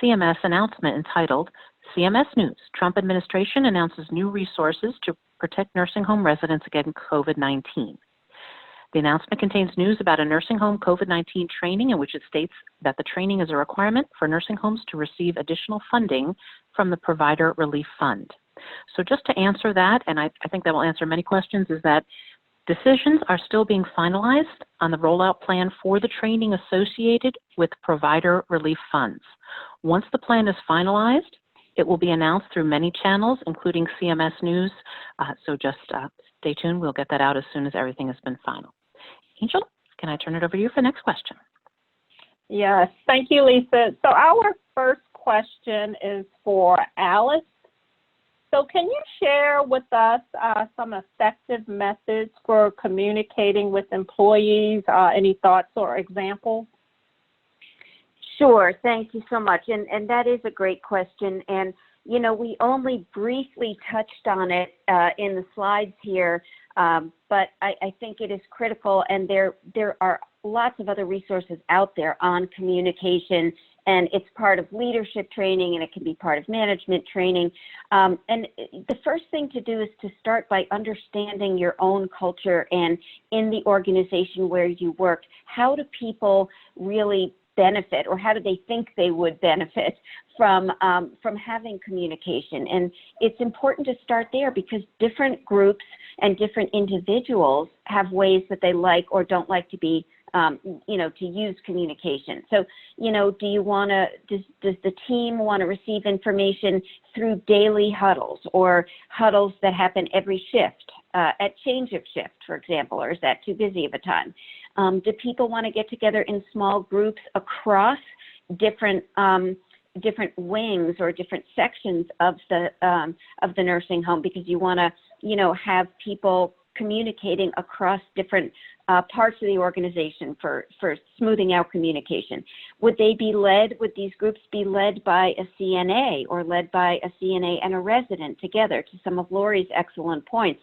CMS announcement entitled, CMS News, Trump Administration Announces New Resources to Protect Nursing Home Residents Against COVID-19. The announcement contains news about a nursing home COVID-19 training in which it states that the training is a requirement for nursing homes to receive additional funding from the Provider Relief Fund. So just to answer that, and I think that will answer many questions, is that decisions are still being finalized on the rollout plan for the training associated with Provider Relief Funds. Once the plan is finalized, it will be announced through many channels, including CMS News. So just stay tuned. We'll get that out as soon as everything has been final. Angel, can I turn it over to you for the next question? Yes, thank you, Lisa. So our first question is for Alice. So can you share with us some effective methods for communicating with employees? Any thoughts or examples? Sure, thank you so much. And that is a great question. And, you know, we only briefly touched on it in the slides here, but I think it is critical, and there are lots of other resources out there on communication, and it's part of leadership training, and it can be part of management training. And the first thing to do is to start by understanding your own culture, and in the organization where you work, how do people really benefit, or how do they think they would benefit from having communication? And it's important to start there, because different groups and different individuals have ways that they like or don't like to be, you know, to use communication. So, you know, does the team want to receive information through daily huddles, or huddles that happen every shift, at change of shift, for example, or is that too busy of a time? Do people want to get together in small groups across different wings or different sections of the nursing home, because you want to, you know, have people communicating across different parts of the organization for smoothing out communication? Would these groups be led by a CNA, or led by a CNA and a resident together? To some of Lori's excellent points,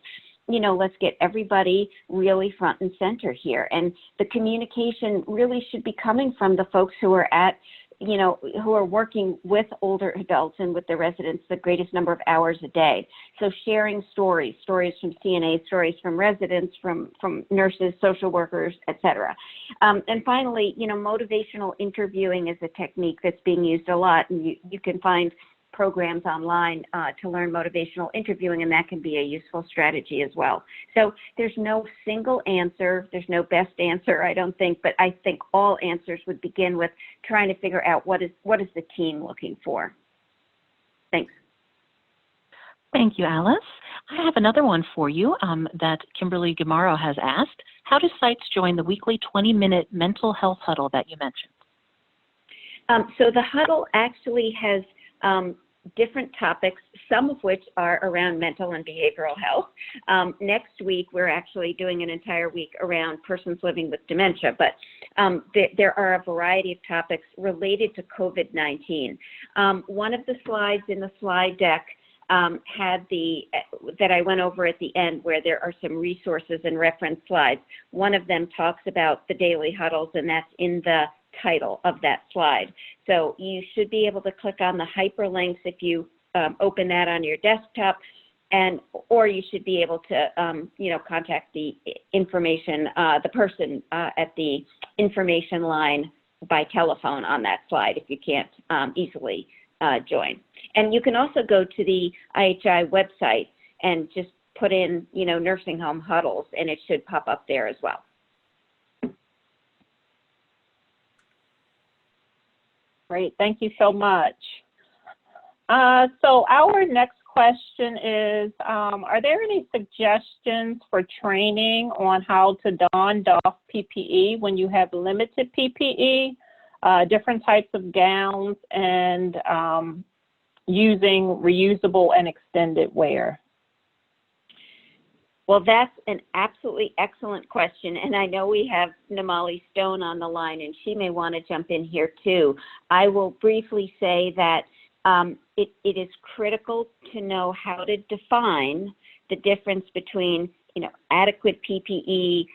you know, let's get everybody really front and center here. And the communication really should be coming from the folks who are who are working with older adults and with the residents the greatest number of hours a day. So sharing stories from CNAs, stories from residents, from nurses, social workers, et cetera. And finally, you know, motivational interviewing is a technique that's being used a lot, and you can find programs online to learn motivational interviewing, and that can be a useful strategy as well. So there's no single answer, there's no best answer, I don't think, but I think all answers would begin with trying to figure out what is the team looking for. Thanks. Thank you, Alice. I have another one for you that Kimberly Gamaro has asked. How do sites join the weekly 20-minute mental health huddle that you mentioned? So the huddle actually has different topics, some of which are around mental and behavioral health. Next week, we're actually doing an entire week around persons living with dementia, but there are a variety of topics related to COVID-19. One of the slides in the slide deck had that I went over at the end, where there are some resources and reference slides. One of them talks about the daily huddles, and that's in the title of that slide. So you should be able to click on the hyperlinks if you open that on your desktop, or you should be able to contact the information, the person at the information line by telephone on that slide if you can't easily join. And you can also go to the IHI website and just put in, you know, nursing home huddles, and it should pop up there as well. Great, thank you so much. So our next question is, are there any suggestions for training on how to don, doff PPE when you have limited PPE, different types of gowns, and using reusable and extended wear? Well, that's an absolutely excellent question, and I know we have Namali Stone on the line, and she may want to jump in here too. I will briefly say that it is critical to know how to define the difference between, you know, adequate PPE,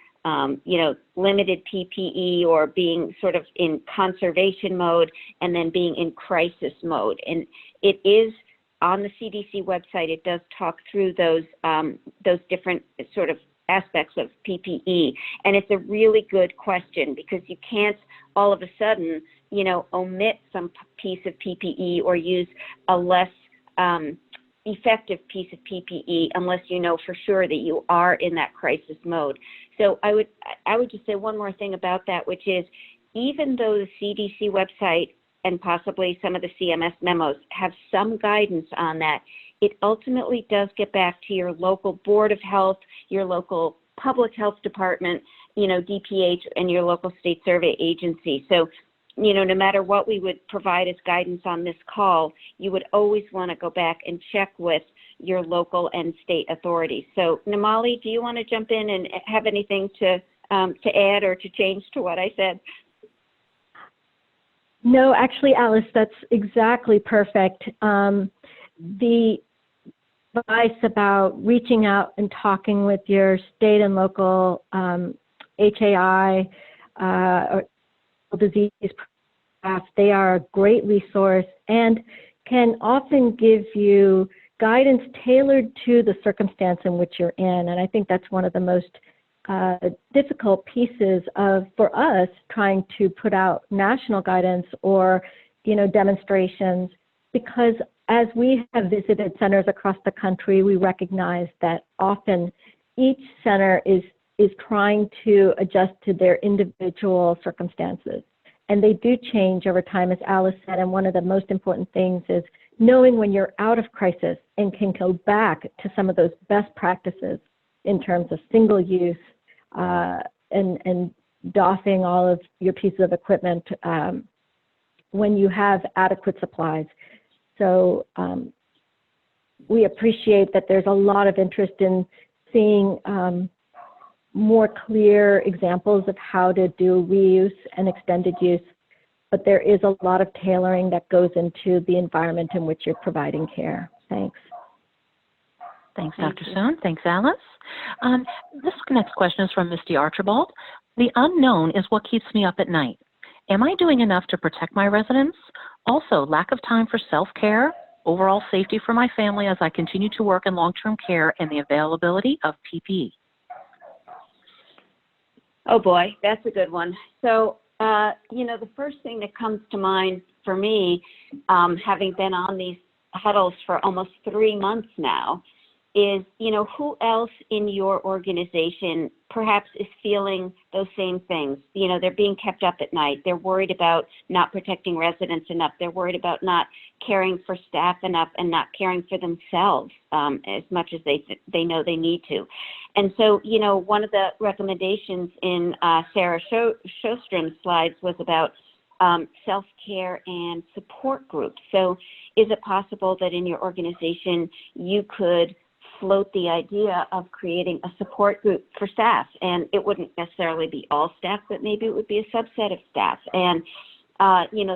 limited PPE, or being sort of in conservation mode, and then being in crisis mode. And it is on the CDC website. It does talk through those different sort of aspects of PPE? And it's a really good question, because you can't all of a sudden, omit some piece of PPE or use a less effective piece of PPE unless you know for sure that you are in that crisis mode. So I would just say one more thing about that, which is, even though the CDC website and possibly some of the CMS memos have some guidance on that, it ultimately does get back to your local Board of Health, your local public health department, DPH, and your local state survey agency. So, no matter what we would provide as guidance on this call, you would always want to go back and check with your local and state authorities. So, Namali, do you want to jump in and have anything to add or to change to what I said? No, actually, Alice, that's exactly perfect. The advice about reaching out and talking with your state and local HAI or disease staff, they are a great resource and can often give you guidance tailored to the circumstance in which you're in. And I think that's one of the most difficult pieces for us trying to put out national guidance or, demonstrations, because as we have visited centers across the country, we recognize that often each center is trying to adjust to their individual circumstances. And they do change over time, as Alice said, and one of the most important things is knowing when you're out of crisis and can go back to some of those best practices in terms of single use and doffing all of your pieces of equipment when you have adequate supplies. So we appreciate that there's a lot of interest in seeing more clear examples of how to do reuse and extended use, but there is a lot of tailoring that goes into the environment in which you're providing care. Thanks. Thanks, Dr. Sohn. Thanks, Alice. This next question is from Misty Archibald. The unknown is what keeps me up at night. Am I doing enough to protect my residents? Also, lack of time for self-care, overall safety for my family as I continue to work in long-term care, and the availability of PPE. Oh boy, that's a good one. So, the first thing that comes to mind for me, having been on these huddles for almost 3 months now, is, who else in your organization perhaps is feeling those same things? They're being kept up at night. They're worried about not protecting residents enough. They're worried about not caring for staff enough and not caring for themselves as much as they know they need to. And so, one of the recommendations in Sarah Sjostrom's slides was about self-care and support groups. So is it possible that in your organization you could float the idea of creating a support group for staff? And it wouldn't necessarily be all staff, but maybe it would be a subset of staff. And,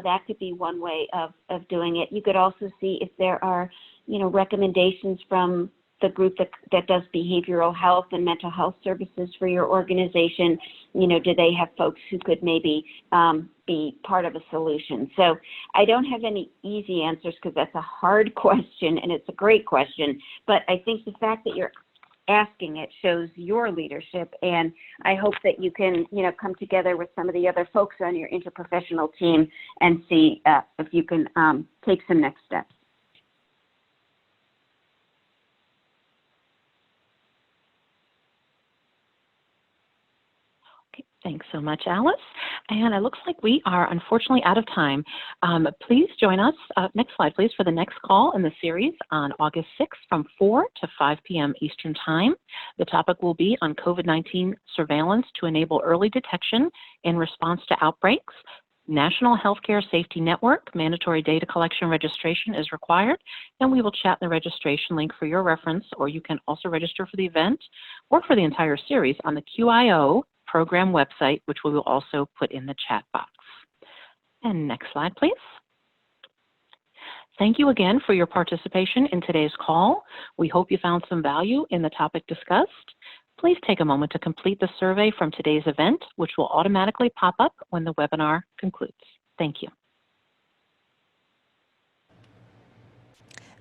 that could be one way of doing it. You could also see if there are, recommendations from the group that does behavioral health and mental health services for your organization. Do they have folks who could maybe be part of a solution? So I don't have any easy answers because that's a hard question and it's a great question, but I think the fact that you're asking it shows your leadership, and I hope that you can, come together with some of the other folks on your interprofessional team and see if you can take some next steps. Thanks so much, Alice. And it looks like we are unfortunately out of time. Please join us, next slide please, for the next call in the series on August 6th from 4 to 5 p.m. Eastern Time. The topic will be on COVID-19 surveillance to enable early detection in response to outbreaks. National Healthcare Safety Network, mandatory data collection registration is required, and we will chat the registration link for your reference, or you can also register for the event or for the entire series on the QIO program website, which we will also put in the chat box. And next slide, please. Thank you again for your participation in today's call. We hope you found some value in the topic discussed. Please take a moment to complete the survey from today's event, which will automatically pop up when the webinar concludes. Thank you.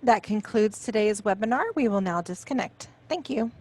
That concludes today's webinar. We will now disconnect. Thank you.